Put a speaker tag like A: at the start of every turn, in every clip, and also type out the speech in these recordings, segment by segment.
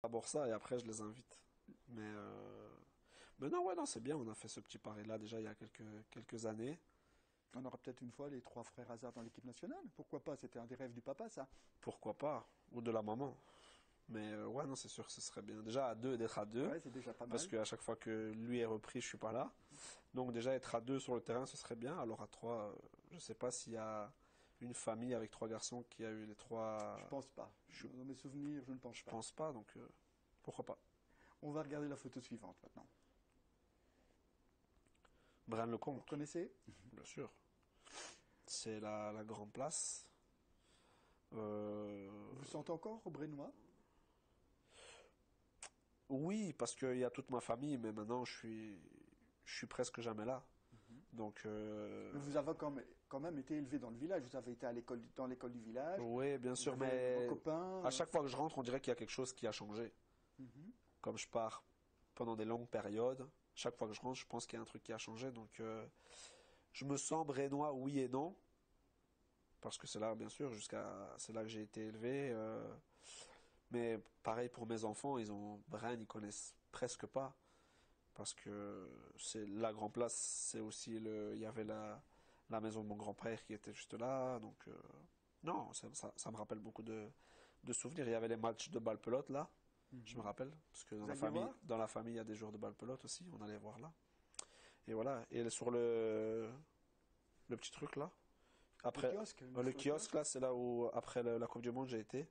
A: d'abord ça et après je les invite. Mais non, ouais, non, c'est bien. On a fait ce petit pari-là déjà il y a quelques années.
B: On aura peut-être une fois les trois frères Hazard dans l'équipe nationale. Pourquoi pas? C'était un des rêves du papa, ça.
A: Pourquoi pas? Ou de la maman. Mais ouais, non, c'est sûr que ce serait bien. Déjà à deux, d'être à deux.
B: Ouais, c'est déjà pas
A: Parce
B: mal.
A: qu'à chaque fois que lui est repris, je suis pas là. Donc déjà être à deux sur le terrain, ce serait bien. Alors à trois, je sais pas s'il y a une famille avec trois garçons qui a eu les
B: Je
A: trois.
B: pense pas.
A: Je,
B: Dans mes souvenirs, je ne pense
A: je
B: pas.
A: pense pas, donc pourquoi pas.
B: On va regarder la photo suivante maintenant.
A: Brian
B: Vous
A: Lecomte,
B: reconnaissez?
A: bien sûr. C'est la grande place. Euh,
B: Vous sentez encore au Brénois?
A: oui, parce qu'il y a toute ma famille, mais maintenant je suis presque jamais là. Donc
B: Mais vous avez quand même été élevé dans le village. Vous avez été à l'école, dans l'école du village.
A: oui, bien
B: Vous
A: sûr,
B: avez vos
A: mais
B: copains.
A: à chaque fois que je rentre, on dirait qu'il y a quelque chose qui a changé. Comme je pars pendant des longues périodes, chaque fois que je rentre, je pense qu'il y a un truc qui a changé. Donc je me sens brénois, oui et non, parce que c'est là, bien sûr, c'est là que j'ai été élevé. Mais pareil pour mes enfants, Bren, ils connaissent presque pas, parce que c'est la Grand Place, c'est aussi il y avait la maison de mon grand-père qui était juste là, donc non, ça me rappelle beaucoup de souvenirs. Il y avait les matchs de balle pelote là, je me rappelle, parce que
B: Vous alliez voir?
A: dans la famille, il y a des joueurs de balle pelote aussi, on allait voir là. Et voilà, et sur le petit truc là,
B: Le
A: après
B: kiosque,
A: le
B: sur le
A: kiosque
B: kiosque.
A: là, c'est là où après la Coupe du Monde j'ai été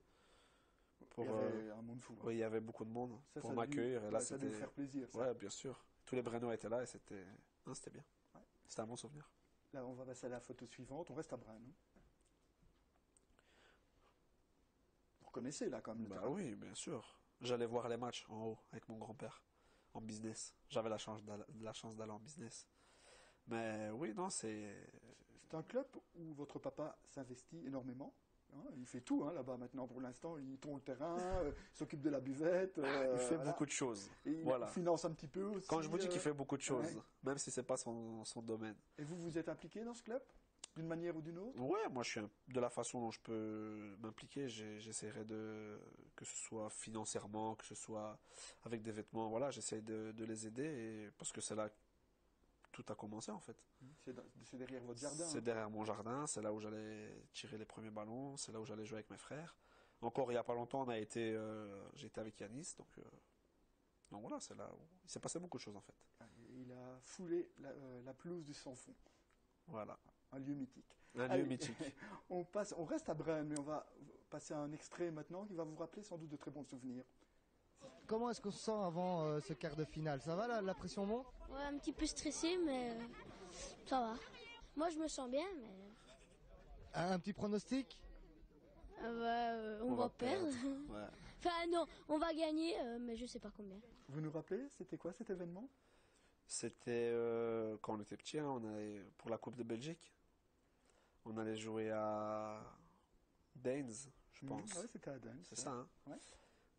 B: Il y
A: pour
B: avait un monde fou, hein.
A: oui, il y avait beaucoup de monde
B: Ça
A: pour
B: a dû,
A: m'accueillir et là
B: ouais, ça a dû vous
A: c'était
B: faire plaisir, ça.
A: ouais, bien sûr. Tous les Brennois étaient là et c'était non, c'était bien.
B: Ouais.
A: C'était un bon souvenir.
B: Là, on va passer à la photo suivante. On reste à Brun, non? Vous reconnaissez, là, quand même, le
A: Bah
B: terrain.
A: oui, bien sûr. J'allais voir les matchs en haut avec mon grand-père en business. J'avais la chance d'aller en business. Mais oui, non,
B: C'est un club où votre papa s'investit énormément. Hein. Il fait tout, hein, là-bas, maintenant, pour l'instant. Il tourne le terrain, s'occupe de la buvette,
A: il fait
B: voilà.
A: beaucoup de choses.
B: Et il
A: Voilà.
B: finance un petit peu
A: Quand je
B: aussi.
A: vous dis qu'il fait beaucoup de
B: Ouais.
A: choses, même si c'est pas son domaine.
B: Et vous, vous êtes impliqué dans ce club? D'une manière ou d'une autre?
A: Ouais, moi je suis de la façon dont je peux m'impliquer, j'essaierai que ce soit financièrement, que ce soit avec des vêtements, voilà, j'essaie de les aider parce que c'est là que tout a commencé en fait.
B: C'est derrière votre jardin,
A: C'est
B: hein.
A: derrière mon jardin, c'est là où j'allais tirer les premiers ballons, c'est là où j'allais jouer avec mes frères. Encore il y a pas longtemps, j'étais avec Yanis, donc voilà, c'est là où il s'est passé beaucoup de choses en fait.
B: Il a foulé la pelouse du Sans Fond.
A: Voilà,
B: Un lieu mythique.
A: un lieu
B: Allez,
A: mythique.
B: on reste à Brême, mais on va passer à un extrait maintenant qui va vous rappeler sans doute de très bons souvenirs.
C: Comment est-ce qu'on se sent avant ce quart de finale? Ça va, la pression monte?
D: Ouais, un petit peu stressé, mais ça va. Moi, je me sens bien, mais
C: Un petit pronostic?
D: on va perdre.
A: Ouais.
D: Enfin, non, on va gagner, mais je sais pas combien.
B: Vous nous rappelez, c'était quoi cet événement?
A: C'était quand on était petit, hein, on allait pour la Coupe de Belgique. On allait jouer à Daines, je pense.
B: Ouais, c'était à Daines.
A: C'est ça, hein.
B: Ouais.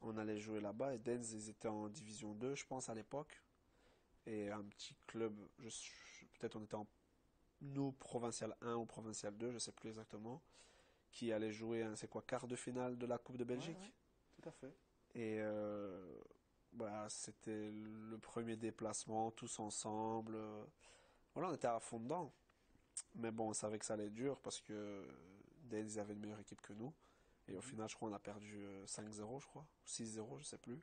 A: On allait jouer là-bas et Daines, ils étaient en division 2, je pense, à l'époque. Et un petit club, peut-être on était en nous, provincial 1 ou provincial 2, je sais plus exactement, qui allait jouer, c'est quoi, quart de finale de la Coupe de
B: Ouais,
A: Belgique.
B: ouais, tout à fait.
A: Et voilà, c'était le premier déplacement, tous ensemble. Voilà, on était à fond dedans. Mais bon, on savait que ça allait être dur parce que Daines, ils avaient une meilleure équipe que nous. Et au final, je crois, on a perdu 5-0, je crois, ou 6-0, je sais plus.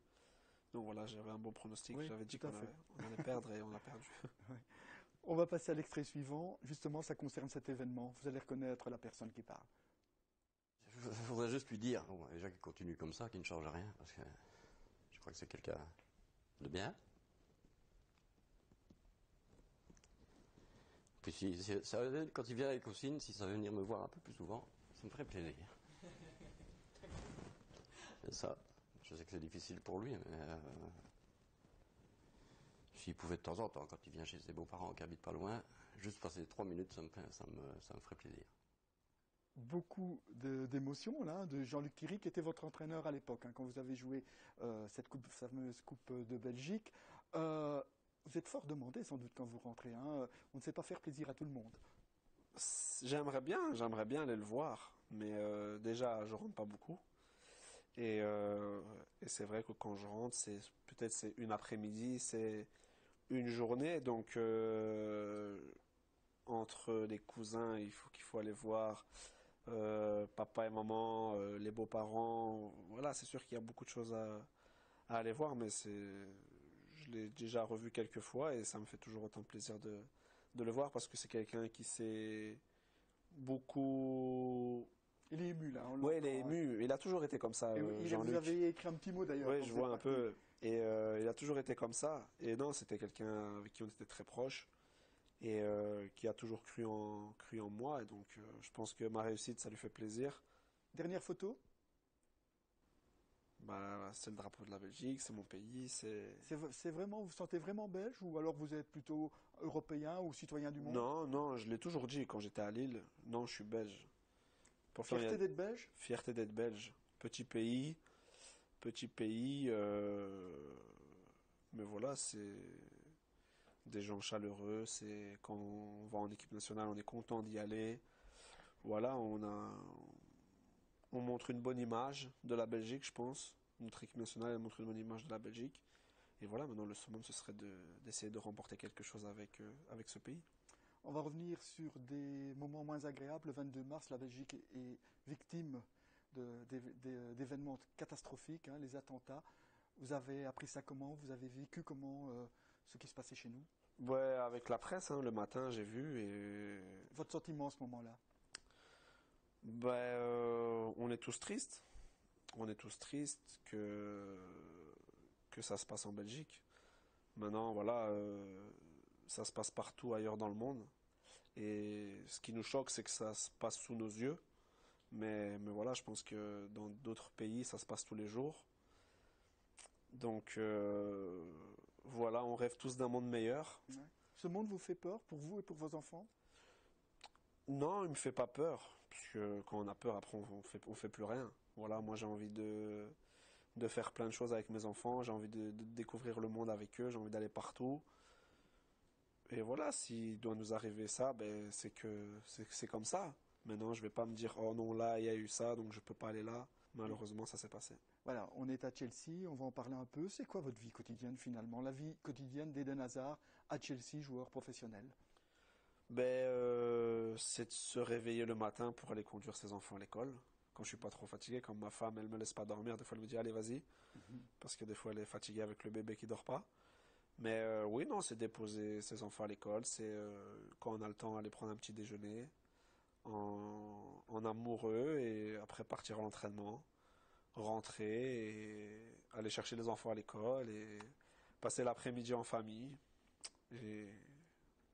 A: Donc voilà, j'avais un bon pronostic.
B: Oui,
A: J'avais dit
B: tout à fait.
A: on allait perdre et on a perdu.
B: On va passer à l'extrait suivant. Justement, ça concerne cet événement. Vous allez reconnaître la personne qui parle.
E: Je voudrais juste lui dire, bon, déjà qu'il continue comme ça, qu'il ne change rien, parce que je crois que c'est quelqu'un de bien. Puis quand il vient avec Cosine, si ça veut venir me voir un peu plus souvent, ça me ferait plaisir. Et ça, je sais que c'est difficile pour lui, mais s'il pouvait de temps en temps, quand il vient chez ses beaux-parents qui habitent pas loin, juste passer 3 minutes, ça me ferait plaisir.
B: Beaucoup d'émotions, là, de Jean-Luc Thierry, qui était votre entraîneur à l'époque, hein, quand vous avez joué cette fameuse Coupe de Belgique. Vous êtes fort demandé, sans doute, quand vous rentrez, hein. On ne sait pas faire plaisir à tout le monde.
A: J'aimerais bien aller le voir, mais déjà, je rentre pas beaucoup. Et c'est vrai que quand je rentre, peut-être c'est une après-midi, c'est une journée. Donc entre les cousins, qu'il faut aller voir papa et maman, les beaux-parents. Voilà, c'est sûr qu'il y a beaucoup de choses à aller voir, mais je l'ai déjà revu quelques fois et ça me fait toujours autant de plaisir de le voir parce que c'est quelqu'un qui s'est beaucoup.
B: Il est ému là, on
A: Ouais, il est
B: l'entend, hein.
A: ému. Il a toujours été comme ça,
B: Et vous
A: Jean-Luc.
B: avez écrit un petit mot d'ailleurs.
A: Oui,
B: quand
A: je
B: vous êtes
A: vois un
B: parti.
A: peu. Et il a toujours été comme ça. Et non, c'était quelqu'un avec qui on était très proche et qui a toujours cru en moi. Et donc, je pense que ma réussite, ça lui fait plaisir.
B: Dernière photo.
A: Bah, c'est le drapeau de la Belgique, c'est mon pays,
B: C'est vraiment, vous vous sentez vraiment belge ou alors vous êtes plutôt européen ou citoyen du monde?
A: Non, non, je l'ai toujours dit quand j'étais à Lille. Non, je suis belge. Pourtant, il y a
B: Fierté d'être belge?
A: fierté d'être belge. Petit pays, mais voilà, c'est des gens chaleureux. C'est quand on va en équipe nationale, on est content d'y aller. Voilà, on montre une bonne image de la Belgique, je pense. Notre équipe nationale elle montre une bonne image de la Belgique. Et voilà, maintenant le summum, ce serait d'essayer de remporter quelque chose avec ce pays.
B: On va revenir sur des moments moins agréables. Le 22 mars, la Belgique est victime d'événements catastrophiques, hein, les attentats. Vous avez appris ça comment? Vous avez vécu comment ce qui se passait chez nous?
A: Ouais, avec la presse, hein, le matin, j'ai vu et
B: Votre sentiment à ce moment-là?
A: ben, on est tous tristes. On est tous tristes que ça se passe en Belgique. Maintenant, voilà, ça se passe partout ailleurs dans le monde. Et ce qui nous choque, c'est que ça se passe sous nos yeux. Mais voilà, je pense que dans d'autres pays, ça se passe tous les jours. Donc voilà, on rêve tous d'un monde meilleur.
B: Ouais. Ce monde vous fait peur pour vous et pour vos enfants?
A: Non, il me fait pas peur. Parce que quand on a peur, après, on fait plus rien. Voilà, moi j'ai envie de faire plein de choses avec mes enfants. J'ai envie de découvrir le monde avec eux. J'ai envie d'aller partout. Et voilà, s'il doit nous arriver ça, ben, c'est comme ça. Maintenant, je vais pas me dire, oh non, là, il y a eu ça, donc je peux pas aller là. Malheureusement, ça s'est passé.
B: Voilà, on est à Chelsea, on va en parler un peu. C'est quoi votre vie quotidienne finalement? La vie quotidienne d'Eden Hazard à Chelsea, joueur professionnel.
A: Ben, c'est de se réveiller le matin pour aller conduire ses enfants à l'école. Quand je suis pas trop fatigué, quand ma femme, elle me laisse pas dormir, des fois elle me dit, allez, vas-y. Parce que des fois elle est fatiguée avec le bébé qui dort pas. Mais oui, non, c'est déposer ses enfants à l'école, c'est quand on a le temps aller prendre un petit déjeuner en amoureux et après partir à l'entraînement, rentrer et aller chercher les enfants à l'école et passer l'après-midi en famille et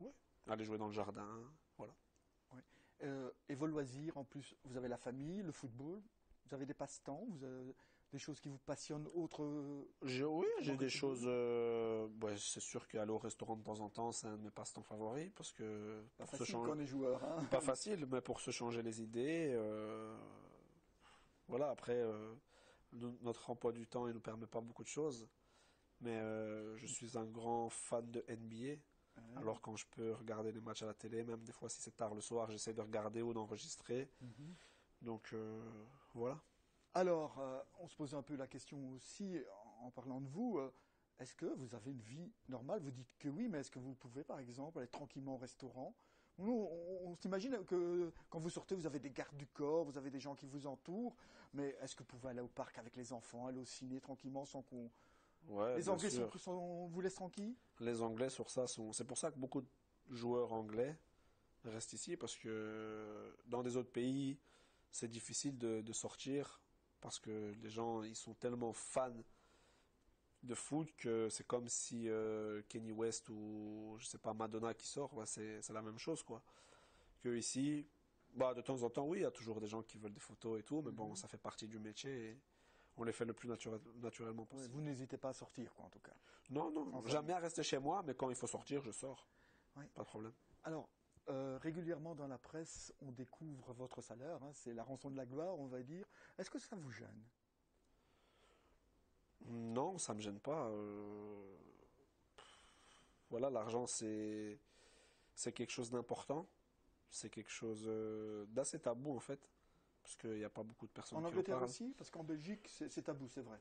A: ouais, aller jouer dans le jardin, voilà.
B: Ouais. Et vos loisirs, en plus, vous avez la famille, le football, vous avez des passe-temps, vous avez des choses qui vous passionnent autres.
A: Oui, j'ai
B: autrement que le
A: des
B: football.
A: choses. Ouais, c'est sûr qu'aller au restaurant de temps en temps, c'est un de mes passe-temps favoris parce que
B: Pas
A: pour se
B: facile quand
A: changer,
B: on est joueur, hein.
A: pas facile, mais pour se changer les idées. Voilà, après, notre emploi du temps, il nous permet pas beaucoup de choses. Mais je suis un grand fan de NBA.
B: Ouais.
A: Alors quand je peux regarder les matchs à la télé, même des fois si c'est tard le soir, j'essaie de regarder ou d'enregistrer.
B: Mhm.
A: Donc voilà.
B: Alors, on se pose un peu la question aussi, en parlant de vous, est-ce que vous avez une vie normale? Vous dites que oui, mais est-ce que vous pouvez, par exemple, aller tranquillement au restaurant? Nous, on s'imagine que quand vous sortez, vous avez des gardes du corps, vous avez des gens qui vous entourent, mais est-ce que vous pouvez aller au parc avec les enfants, aller au ciné tranquillement sans qu'on...
A: Ouais,
B: Les
A: bien
B: Anglais
A: sûr.
B: vous laissent tranquille?
A: Les Anglais sur ça sont. C'est pour ça que beaucoup de joueurs anglais restent ici parce que dans des autres pays, c'est difficile de sortir parce que les gens ils sont tellement fans de foot que c'est comme si Kanye West ou je sais pas Madonna qui sort, ouais, c'est la même chose quoi. Que ici, bah de temps en temps oui, il y a toujours des gens qui veulent des photos et tout, mais bon,
B: Mhm.
A: ça fait partie du métier et on les fait le plus naturellement
B: Ouais,
A: possible.
B: vous n'hésitez pas à sortir, quoi, en tout cas.
A: Non, non,
B: En
A: j'aime
B: famille.
A: bien rester chez moi, mais quand il faut sortir, je sors.
B: Ouais.
A: Pas de problème.
B: Alors, régulièrement dans la presse, on découvre votre salaire, hein, c'est la rançon de la gloire, on va dire. Est-ce que ça vous gêne?
A: Non, ça me gêne pas. Voilà, l'argent c'est quelque chose d'important. C'est quelque chose d'assez tabou en fait. parce qu'il n'y a pas beaucoup de personnes
B: En
A: qui en
B: Angleterre
A: parlent.
B: aussi, parce qu'en Belgique, c'est tabou, c'est vrai.